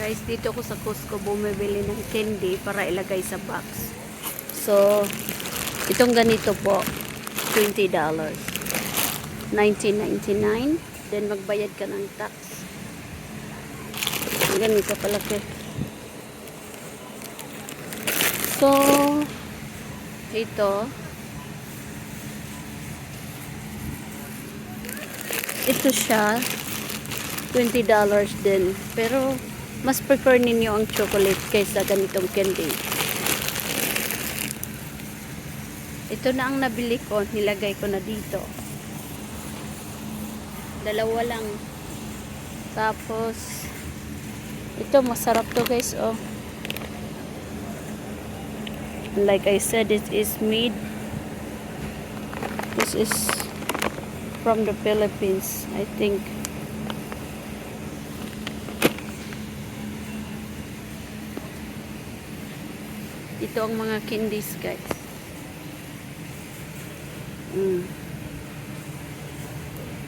Guys, dito ko sa Costco bumibili ng candy para ilagay sa box. So, itong ganito po, $20. $19.99. Then, magbayad ka ng tax. Ganito kalaki. So, ito siya, $20 din. Pero, mas prefer ninyo ang chocolate kaysa ganitong candy. Ito na ang nabili ko. Nilagay ko na dito. Dalawa lang. Tapos, ito masarap to guys. Oh. Like I said, it is made. This is from the Philippines, I think. Ito ang mga candies guys.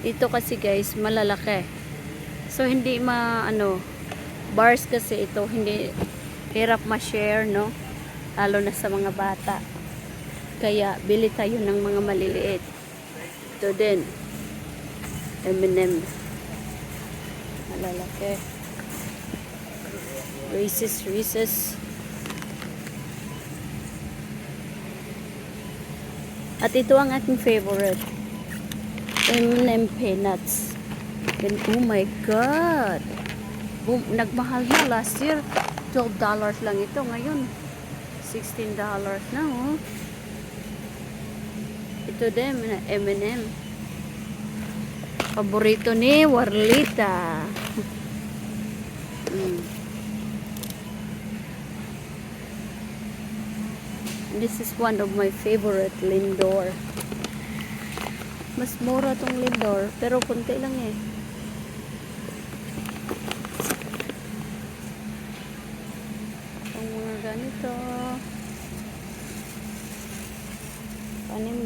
Ito kasi guys malalaki. So hindi bars kasi ito hindi hirap ma-share, no? Lalo na sa mga bata. Kaya bili tayo ng mga maliliit. Ito din. M&M. Malalaki. Reese's. At ito ang aking favorite. M&M peanuts. And oh my God! Nagmahal na last year. $12 lang ito. Ngayon, $16 na oh. Ito din, M&M. Paborito ni Warlita. This is one of my favorite, Lindor. Mas mura tong Lindor, pero konti lang eh. Ang mga ganito. Panim